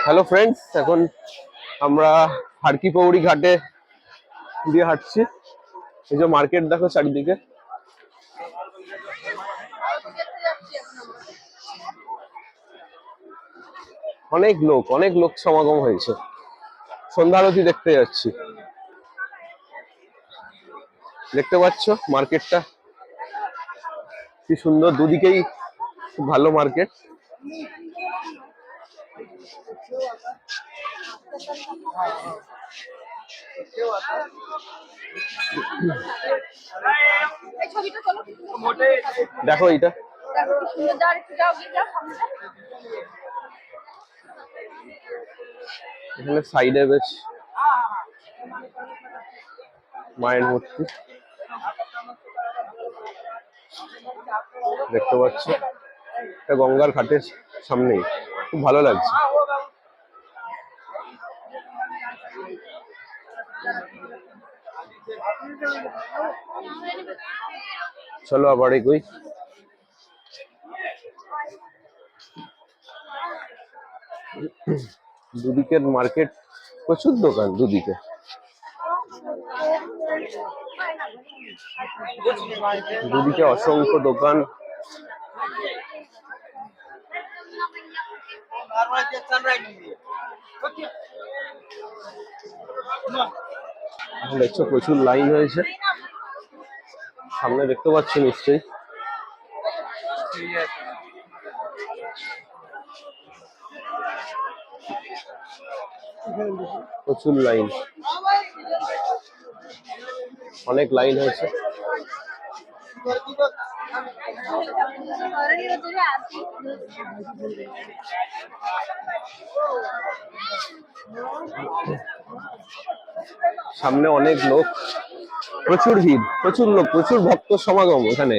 Hello friends, এখন আমরা হারকি পৌড়ি ঘাটে দিয়ে হাঁটছি। এই যে মার্কেট দেখো চারিদিকে, অনেক লোক সমাগম হয়েছে। সন্ধ্যা আরতি দেখতে যাচ্ছি। দেখতে পাচ্ছ মার্কেটটা কি সুন্দর, দুদিকেই খুব ভালো মার্কেট। দেখো এইটা, এখানে সাইডে বেশ মায়ের মূর্তি দেখতে পাচ্ছি। এটা গঙ্গার ঘাটের সামনেই, খুব ভালো লাগছে। চলো আবার এগোই। দুদিকের মার্কেট, প্রচুর দোকান দুদিকে। দুদিকে অসংখ্য দোকান। দেখছো প্রচুর লাইন হয়েছে, সামনে দেখতে পাচ্ছি নিশ্চয়ই। প্রচুর লাইন, অনেক লাইন হয়েছে। সামনে অনেক লোক, প্রচুর ভিড়, প্রচুর লোক, প্রচুর ভক্ত সমাগম এখানে।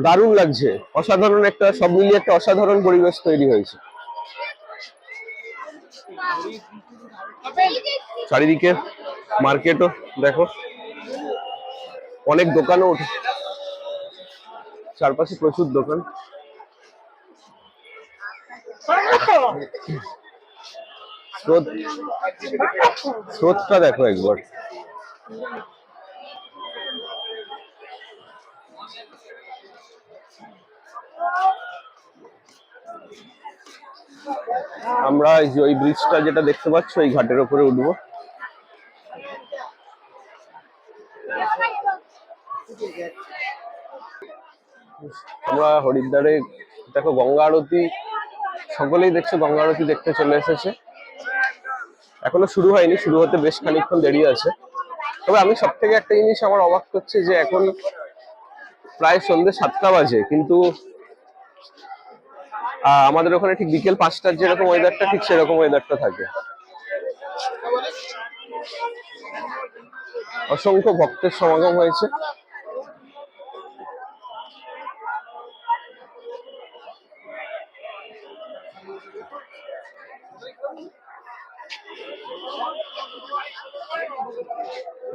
দারুণ লাগছে, অসাধারণ একটা, সব মিলিয়ে একটা অসাধারণ পরিবেশ তৈরি হয়েছে। চারিদিকে মার্কেটও দেখো, অনেক দোকানও ওঠে, চারপাশে প্রচুর দোকান। স্রোতটা দেখো একবার। আমরা ওই ব্রিজটা যেটা দেখতে পাচ্ছ, এই ঘাটের উপরে উঠবো। আমরা হরিদ্বারে দেখো গঙ্গা আরতি, সকলেই দেখছো গঙ্গা আরতি দেখতে চলে এসেছে। এখনো শুরু হয়নি, শুরু হতে বেশ খানিকক্ষণ দেরি আছে। তবে আমি সব থেকে একটা জিনিস আমার অবাক করছে যে এখন প্রায় সন্ধ্যে 7টা বাজে, কিন্তু আমাদের ওখানে ঠিক বিকেল 5টার যেরকম ওয়েদারটা, ঠিক সেরকম ওয়েদারটা থাকে। অসংখ্য ভক্তের সমাগম হয়েছে।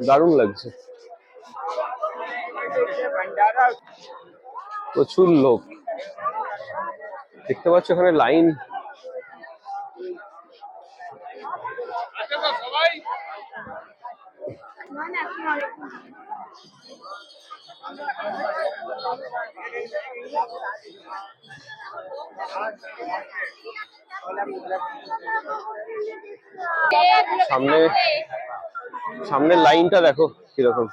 দারুণ লাগছে, প্রচুর লোক দেখতে পাচ্ছ, এখানে লাইন। সামনে লাইনটা দেখো কিরকম।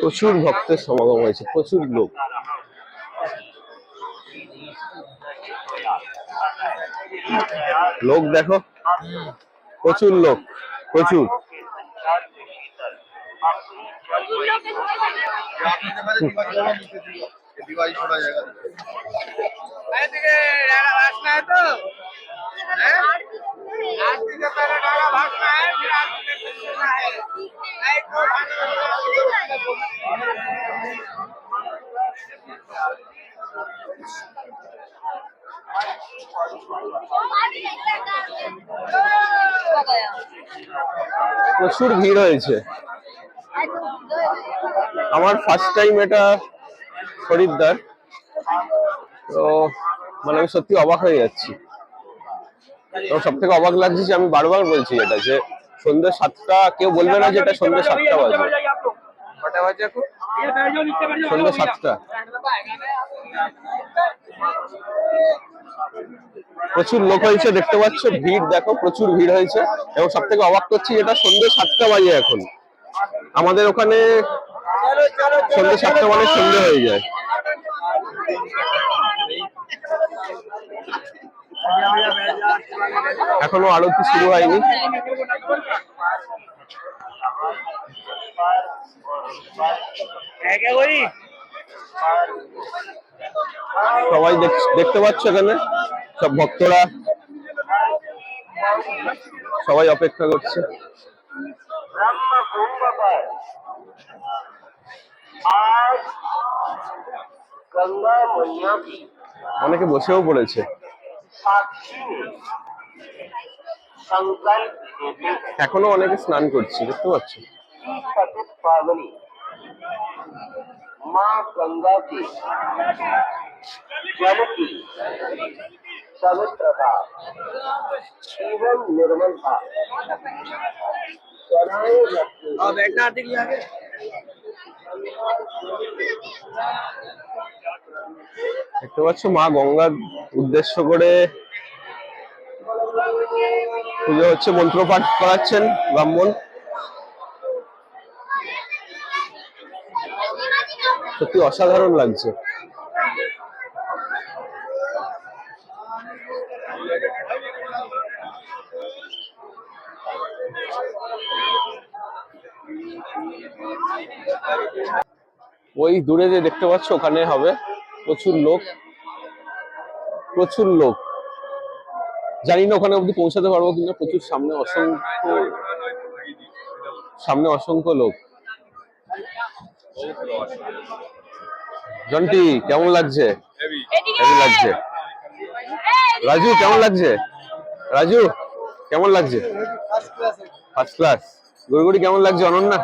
প্রচুর ভক্তের সমাগম হয়েছে, প্রচুর লোক। লোক দেখো, প্রচুর লোক, প্রচুর। প্রচুর ভিড় হয়েছে। আমার ফার্স্ট টাইম এটা হরিদ্বার, তো মানে আমি সত্যি অবাক হয়ে যাচ্ছি। এবং সব থেকে অবাক লাগছে যে আমি বারবার বলছি এটা, যে সন্ধ্যে 7টা, কেউ বলবে না যে এটা সন্ধ্যে 7টা বাজে। সন্ধ্যে 7টা। প্রচুর লোক হয়েছে, দেখতে পাচ্ছ, ভিড় দেখো, প্রচুর ভিড় হয়েছে। এবং সব থেকে অবাক করছি, এটা সন্ধ্যে 7টা বাজে এখন। আমাদের ওখানে সন্ধ্যে 7টা মানে সন্ধ্যে হয়ে যায়। এখনো আরতি শুরু হয়নি। সবাই দেখতে পাচ্ছ এখানে সব ভক্তরা সবাই অপেক্ষা করছে। অনেকে বসেও পড়েছে। এখনো অনেকে স্নান করছে, দেখতে পাচ্ছ। মা গঙ্গা की जल की पवित्रता एवं निर्मलता बैठना आगे। দেখতে পাচ্ছ মা গঙ্গার উদ্দেশ্য করে পুজো হচ্ছে, মন্ত্রপাঠ করাচ্ছেন ব্রাহ্মণ। সত্যি অসাধারণ লাগছে। ওই দূরে যে দেখতে পাচ্ছ ওখানে হবে। প্রচুর লোক, প্রচুর লোক। জানি না ওখানে অব্দি পৌঁছাতে পারবো কিনা। প্রচুর সামনে অসংখ্য লোক। জন্টি কেমন লাগছে? হেভি লাগছে। রাজু কেমন লাগছে? রাজু কেমন লাগছে? First class. গড়গড়ি কেমন লাগছে? অনন্যা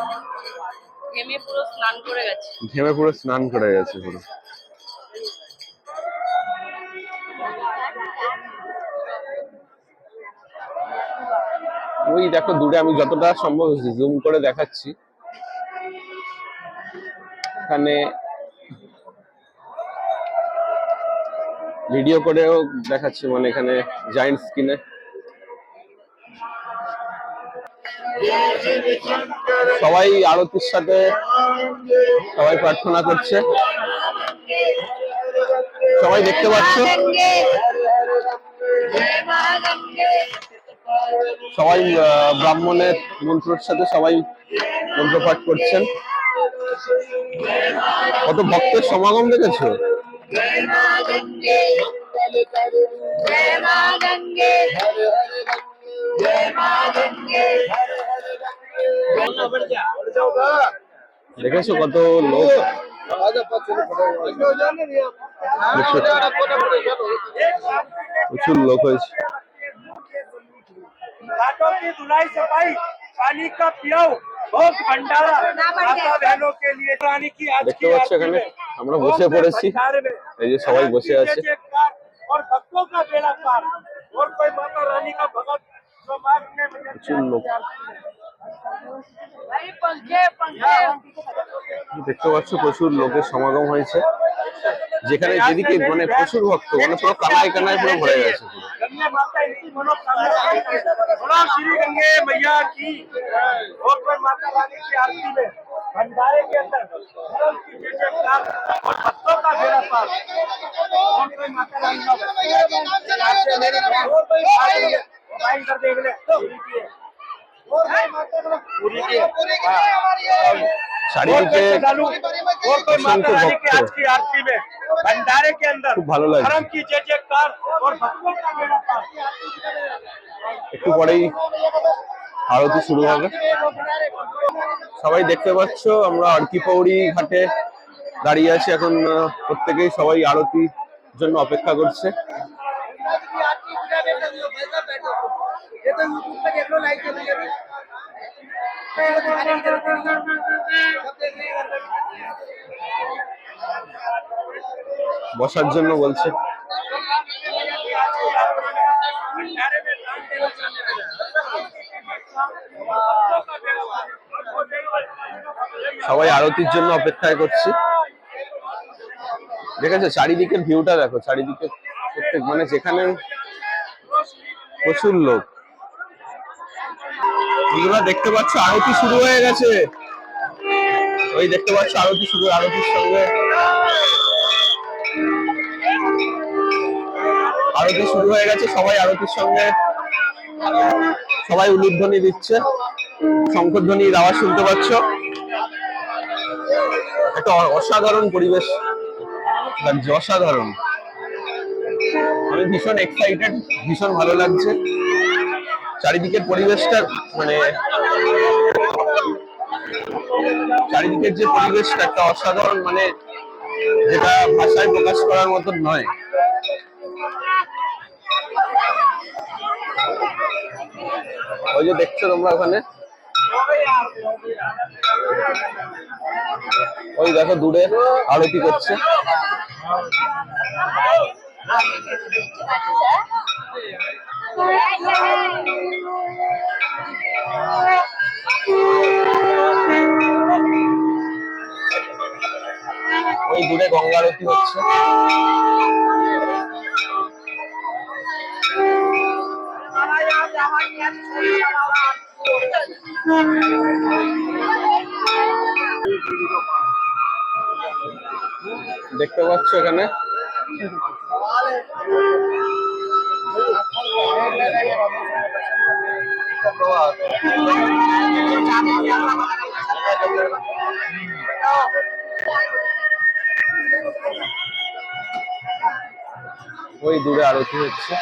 ঘেমে পুরো স্নান করে গেছে। ঘেমে পুরো স্নান করে গেছে পুরো। ওই দেখো দূরে, আমি যতটা সম্ভব জুম করে দেখাচ্ছি, এখানে ভিডিও করেও দেখাচ্ছি, মানে এখানে জায়ান্ট স্ক্রিনে সবাই আরতির সাথে সবাই প্রার্থনা করছে। সবাই দেখতে পাচ্ছ, সবাই ব্রাহ্মণের মন্ত্রের সাথে সবাই মন্ত্রপাঠ করছেন। কত ভক্তের সমাগম দেখেছো? দেখেছো কত লোক? প্রচুর লোক হয়েছে। দেখতে পাচ্ছ এখানে আমরা বসে পড়েছি, এই যে সবাই বসে আছে। প্রচুর লোক দেখতে পাচ্ছ, প্রচুর লোকের সমাগম হয়েছে। যেখানে যেদিকে মানে প্রচুর ভক্ত, মানে পুরো কানায় কানায় পুরো ভরে গেছে। চারিদিকে অসংখ্য ভক্ত, খুব ভালো লাগে। একটু পরেই আরতি শুরু হবে। সবাই দেখতে পাচ্ছ আমরা অর্কিপৌড়ি ঘাটে দাঁড়িয়ে আছি এখন। প্রত্যেকেই সবাই আরতির জন্য অপেক্ষা করছে। বসার জন্য বলছে। সবাই আরতির জন্য অপেক্ষায় করছি। দেখেছো চারিদিকের ভিউটা দেখো, চারিদিকে প্রত্যেক মানে যেখানে প্রচুর লোক। তোমরা দেখতে পাচ্ছ আরতি শুরু হয়ে গেছে। ওই দেখতে পাচ্ছ আরতি শুরু, আরতির সঙ্গে আরতি শুরু হয়ে গেছে। সবাই আরতির সঙ্গে সবাই উলুধ্বনি দিচ্ছে, শঙ্খধ্বনির আওয়াজ শুনতে পাচ্ছ। একটা অসাধারণ পরিবেশ লাগছে, অসাধারণ। আমি ভীষণ এক্সাইটেড, ভীষণ ভালো লাগছে চারিদিকের পরিবেশটা, মানে চারিদিকের যে পরিবেশটা একটা অসাধারণ, মানে যেটা ভাষায় প্রকাশ করার মতন নয়। ওই যে দেখছো তোমরা ওখানে, ওই দেখো দূরে আরতি করছে। ওই দূরে গঙ্গা আরতি হচ্ছে। দেখতে পাচ্ছ এখানে ওই দূরে আরতি হচ্ছে।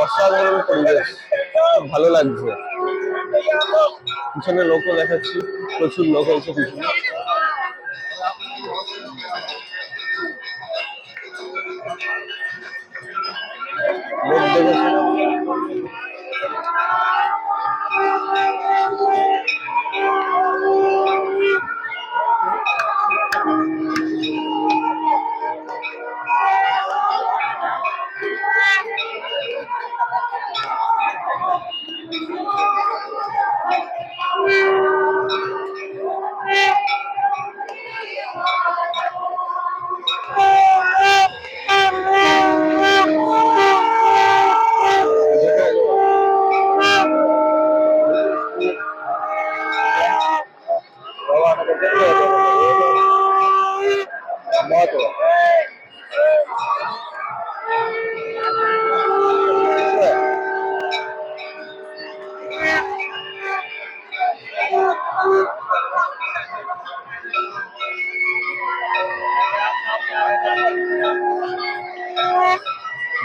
অসাধারণ পরিবেশ, ভালো লাগছে। পিছনে লোকও দেখাচ্ছি, প্রচুর লোক হয়েছে পিছনে। লোক দেখেছে।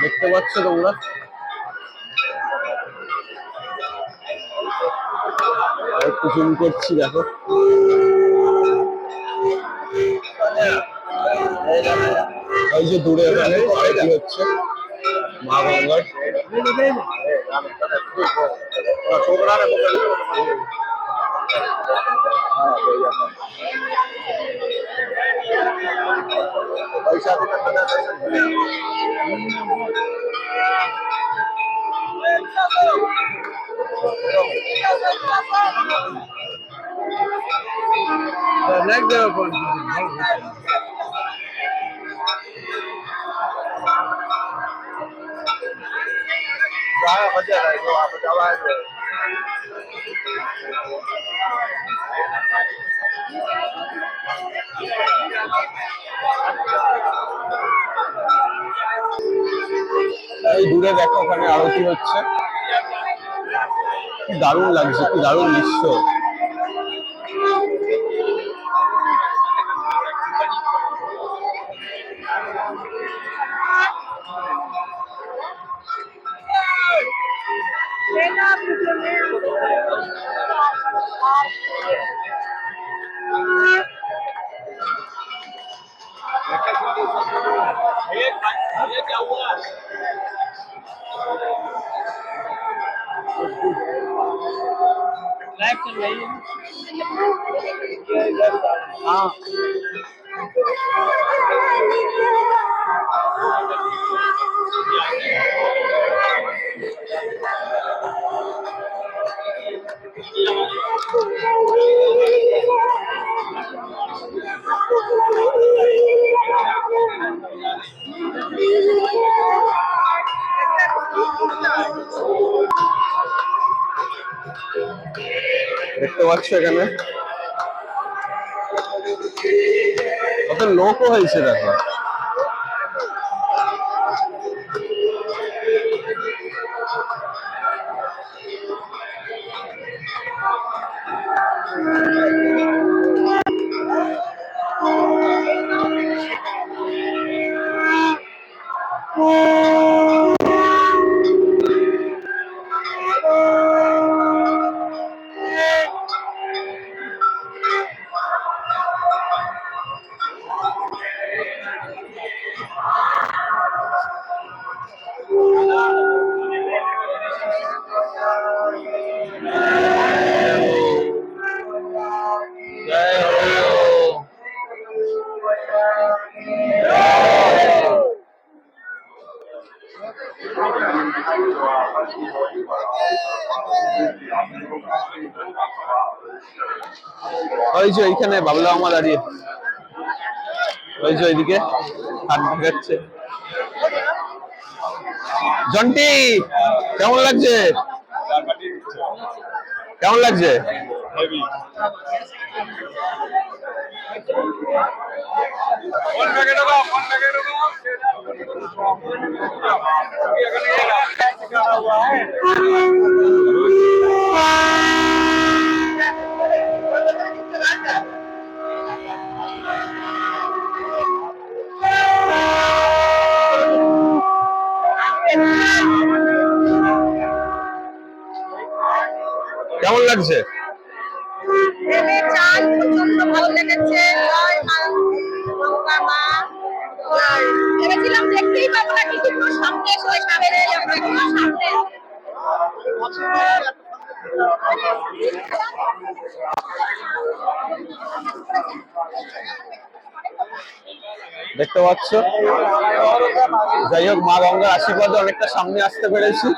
দেখতে পাচ্ছ তোমরা, একটু জুম করছি দেখো। ওই যে দূরে ওখানে আরতি হচ্ছে মা গঙ্গার। এই দূরে দেখো ওখানে আরতি হচ্ছে, কি দারুণ লাগছে, কি দারুণ দৃশ্য। দেখতে পাচ্ছ এখানে কত লোকও হয়েছে দেখো। ওই যে এইখানে বাবলা মামা দাঁড়িয়ে, ওই যে ওইদিকে হাত দেখাচ্ছে। জন্টি কেমন লাগছে, কেমন লাগছে? কেমন লাগছে? ভালো লেগেছে। ভেবেছিলাম দেখতেই পাবো না, কিন্তু সামনে এসে সামনে সামনে দেখতে পাচ্ছ। যাই হোক, মা গঙ্গার আশীর্বাদে অনেকটা সামনে আসতে পেরেছি।